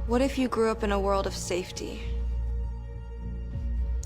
What if you grew up in a world of safety?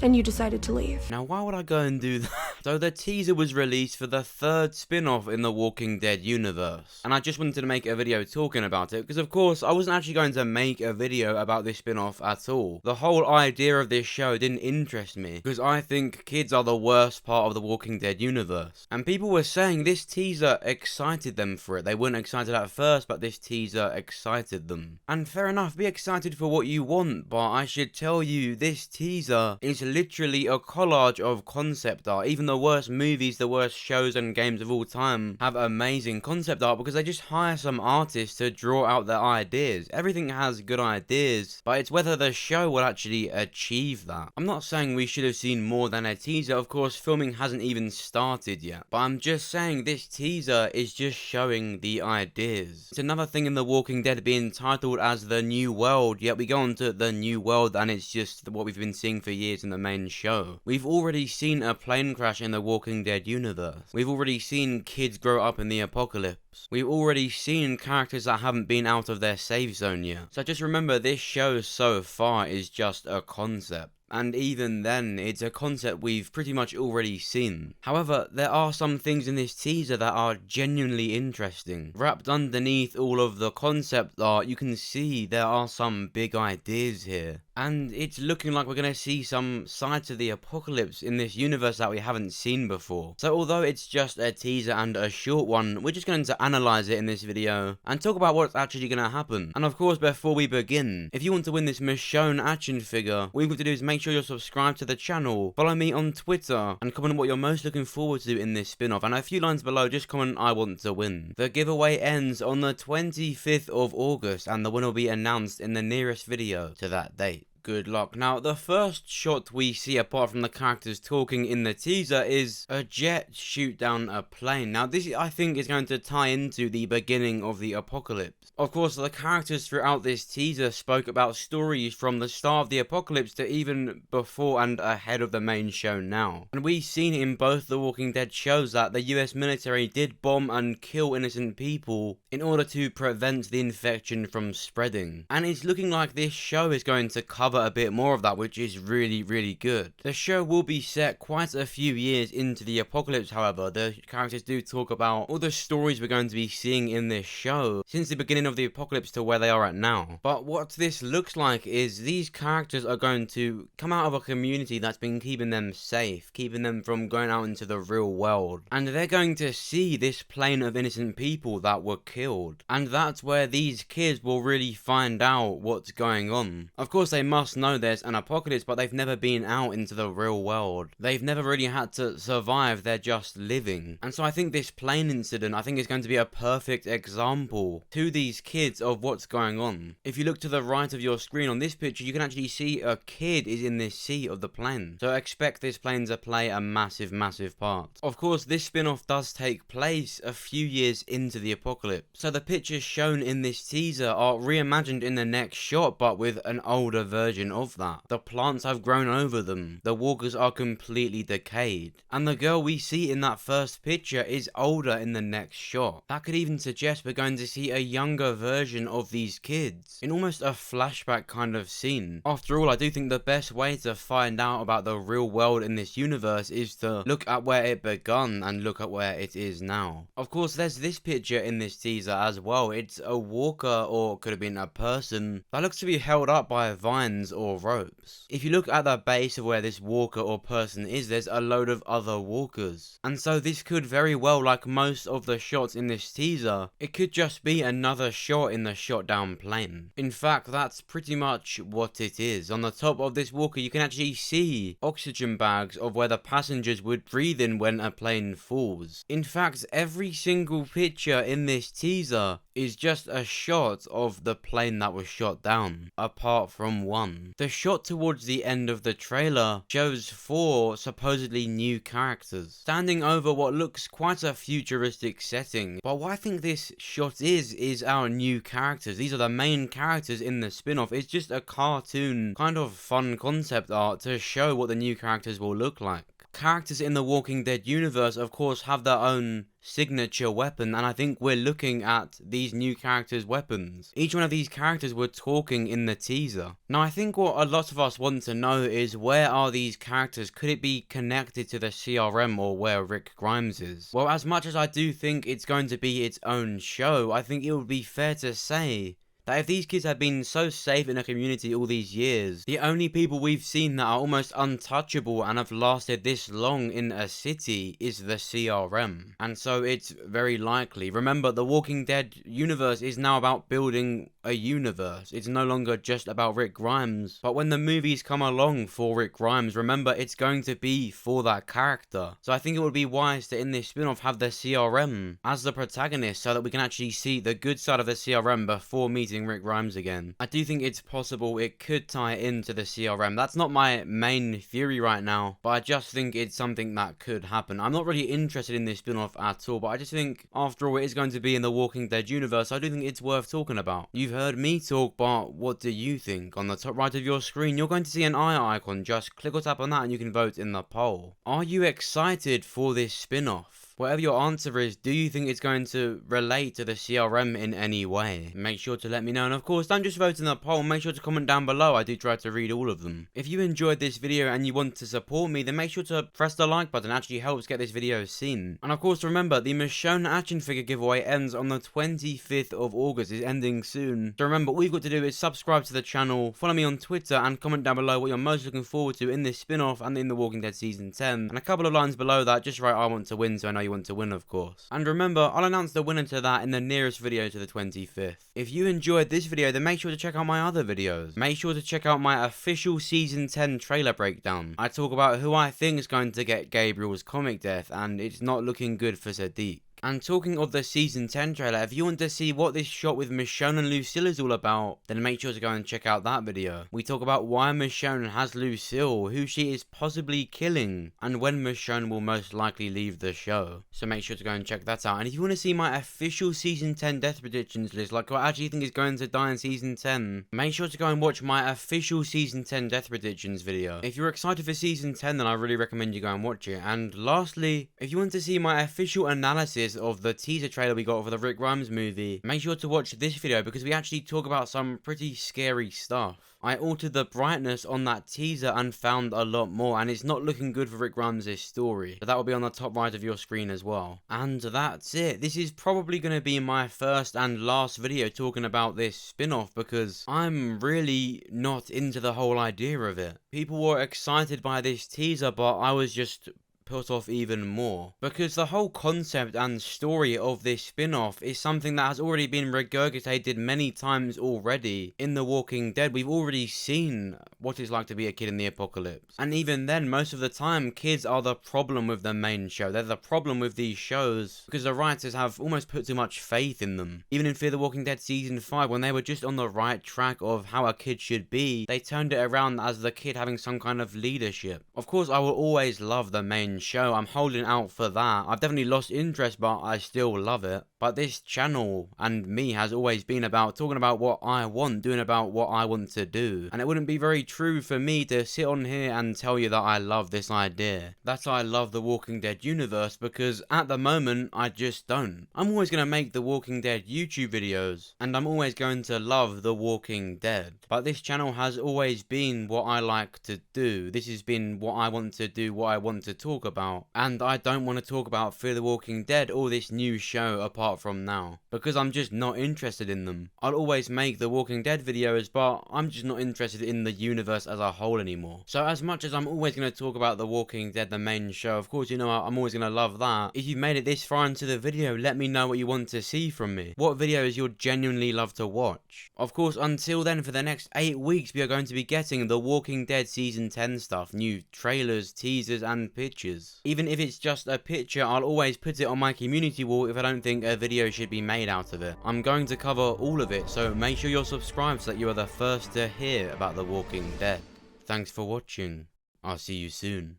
And you decided to leave. Now, why would I go and do that? So the teaser was released for the third spin-off in the Walking Dead universe, and I just wanted to make a video talking about it, because of course I wasn't actually going to make a video about this spin-off at all. The whole idea of this show didn't interest me, because I think kids are the worst part of the Walking Dead universe, and people were saying this teaser excited them for it. They weren't excited at first, but this teaser excited them. And fair enough, be excited for what you want, but I should tell you, this teaser is literally a collage of concept art. Even the worst movies, the worst shows and games of all time have amazing concept art because they just hire some artists to draw out their ideas. Everything has good ideas, but it's whether the show will actually achieve that. I'm not saying we should have seen more than a teaser. Of course, filming hasn't even started yet, but I'm just saying this teaser is just showing the ideas. It's another thing in The Walking Dead being titled as The New World, yet we go on to The New World and it's just what we've been seeing for years in the main show. We've already seen a plane crash in the Walking Dead universe. We've already seen kids grow up in the apocalypse. We've already seen characters that haven't been out of their safe zone yet. So just remember, this show so far is just a concept. And even then, it's a concept we've pretty much already seen. However, there are some things in this teaser that are genuinely interesting. Wrapped underneath all of the concept art, you can see there are some big ideas here. And it's looking like we're going to see some sides of the apocalypse in this universe that we haven't seen before. So although it's just a teaser and a short one, we're just going to analyze it in this video and talk about what's actually going to happen. And of course, before we begin, if you want to win this Michonne action figure, all you've got to do is make sure you're subscribed to the channel, follow me on Twitter, and comment what you're most looking forward to in this spin-off. And a few lines below, just comment I want to win. The giveaway ends on the 25th of August, and the winner will be announced in the nearest video to that date. Good luck. Now, the first shot we see apart from the characters talking in the teaser is a jet shoot down a plane. Now, this I think is going to tie into the beginning of the apocalypse. Of course, the characters throughout this teaser spoke about stories from the start of the apocalypse to even before and ahead of the main show now. And we've seen in both The Walking Dead shows that the US military did bomb and kill innocent people in order to prevent the infection from spreading. And it's looking like this show is going to cover a bit more of that, which is really good. The show will be set quite a few years into the apocalypse. However, the characters do talk about all the stories we're going to be seeing in this show since the beginning of the apocalypse to where they are at now. But what this looks like is these characters are going to come out of a community that's been keeping them safe, keeping them from going out into the real world, and they're going to see this plane of innocent people that were killed, and that's where these kids will really find out what's going on. Of course, they must know there's an apocalypse, but they've never been out into the real world. They've never really had to survive, they're just living. And so I think this plane incident, I think is going to be a perfect example to these kids of what's going on. If you look to the right of your screen on this picture, you can actually see a kid is in this seat of the plane. So expect this plane to play a massive part. Of course, this spin-off does take place a few years into the apocalypse. So the pictures shown in this teaser are reimagined in the next shot, but with an older version of that. The plants have grown over them. The walkers are completely decayed. And the girl we see in that first picture is older in the next shot. That could even suggest we're going to see a younger version of these kids in almost a flashback kind of scene. After all, I do think the best way to find out about the real world in this universe is to look at where it begun and look at where it is now. Of course, there's this picture in this teaser as well. It's a walker, or could have been a person, that looks to be held up by vines or ropes. If you look at the base of where this walker or person is, there's a load of other walkers. And so this could very well, like most of the shots in this teaser, it could just be another shot in the shot down plane. In fact, that's pretty much what it is. On the top of this walker, you can actually see oxygen bags of where the passengers would breathe in when a plane falls. In fact, every single picture in this teaser is just a shot of the plane that was shot down, apart from one. The shot towards the end of the trailer shows 4 supposedly new characters standing over what looks quite a futuristic setting. But what I think this shot is our new characters. These are the main characters in the spin-off. It's just a cartoon kind of fun concept art to show what the new characters will look like. characters in the Walking Dead universe, of course, have their own signature weapon, and I think we're looking at these new characters' weapons. Each one of these characters were talking in the teaser. Now, I think what a lot of us want to know is, where are these characters? Could it be connected to the CRM or where Rick Grimes is? Well, as much as I do think it's going to be its own show, I think it would be fair to say that if these kids have been so safe in a community all these years, the only people we've seen that are almost untouchable and have lasted this long in a city is the CRM. And so it's very likely. Remember, the Walking Dead universe is now about building a universe. It's no longer just about Rick Grimes. But when the movies come along for Rick Grimes, remember, it's going to be for that character. So I think it would be wise to, in this spin-off, have the CRM as the protagonist so that we can actually see the good side of the CRM before meeting Rick Grimes again. I do think it's possible it could tie into the CRM. That's not my main theory right now, but I just think it's something that could happen. I'm not really interested in this spin-off at all, but I just think, after all, it is going to be in the Walking Dead universe. I do think it's worth talking about. You've heard me talk, but what do you think? On the top right of your screen, you're going to see an eye icon. Just click or tap on that and you can vote in the poll. Are you excited for this spin-off? Whatever your answer is, do you think it's going to relate to the CRM in any way? Make sure to let me know, and of course, don't just vote in the poll, make sure to comment down below. I do try to read all of them. If you enjoyed this video and you want to support me, then make sure to press the like button. It actually helps get this video seen. And of course, remember, the Michonne action figure giveaway ends on the 25th of August. It's ending soon. So remember, all you've got to do is subscribe to the channel, follow me on Twitter, and comment down below what you're most looking forward to in this spin-off and in The Walking Dead Season 10. And a couple of lines below that, just write "I want to win," so I know you want to win, of course. And remember, I'll announce the winner to that in the nearest video to the 25th. If you enjoyed this video, then make sure to check out my other videos. Make sure to check out my official Season 10 trailer breakdown. I talk about who I think is going to get Gabriel's comic death, and it's not looking good for Sadiq. And talking of the Season 10 trailer, if you want to see what this shot with Michonne and Lucille is all about, then make sure to go and check out that video. We talk about why Michonne has Lucille, who she is possibly killing, and when Michonne will most likely leave the show. So make sure to go and check that out. And if you want to see my official Season 10 death predictions list, like who I actually think is going to die in Season 10, make sure to go and watch my official Season 10 death predictions video. If you're excited for Season 10, then I really recommend you go and watch it. And lastly, if you want to see my official analysis of the teaser trailer we got for the Rick Grimes movie, make sure to watch this video because we actually talk about some pretty scary stuff. I altered the brightness on that teaser and found a lot more, and it's not looking good for Rick Grimes' story. So that will be on the top right of your screen as well. And that's it. This is probably going to be my first and last video talking about this spin-off because I'm really not into the whole idea of it. People were excited by this teaser, but I was just put off even more because the whole concept and story of this spin-off is something that has already been regurgitated many times already in The Walking Dead. We've already seen what it's like to be a kid in the apocalypse, and even then, most of the time, kids are the problem with the main show. They're the problem with these shows because the writers have almost put too much faith in them. Even in Fear the Walking Dead Season 5, when they were just on the right track of how a kid should be, they turned it around as the kid having some kind of leadership. Of course, I will always love the main show. I'm holding out for that. I've definitely lost interest, but I still love it. But this channel and me has always been about talking about what I want, doing about what I want to do. And it wouldn't be very true for me to sit on here and tell you that I love this idea, that I love the Walking Dead universe, because at the moment, I just don't. I'm always going to make the Walking Dead YouTube videos, and I'm always going to love the Walking Dead. But this channel has always been what I like to do. This has been what I want to do, what I want to talk about. And I don't want to talk about Fear the Walking Dead or this new show apart from now, because I'm just not interested in them. I'll always make the Walking Dead videos, but I'm just not interested in the universe as a whole anymore. So as much as I'm always going to talk about the Walking Dead, the main show, of course, you know, I'm always going to love that. If you've made it this far into the video, let me know what you want to see from me. What videos you'd genuinely love to watch. Of course, until then, for the next 8 weeks, we are going to be getting the Walking Dead Season 10 stuff, new trailers, teasers, and pictures. Even if it's just a picture, I'll always put it on my community wall if I don't think a video should be made out of it. I'm going to cover all of it, so make sure you're subscribed so that you are the first to hear about The Walking Dead. Thanks for watching. I'll see you soon.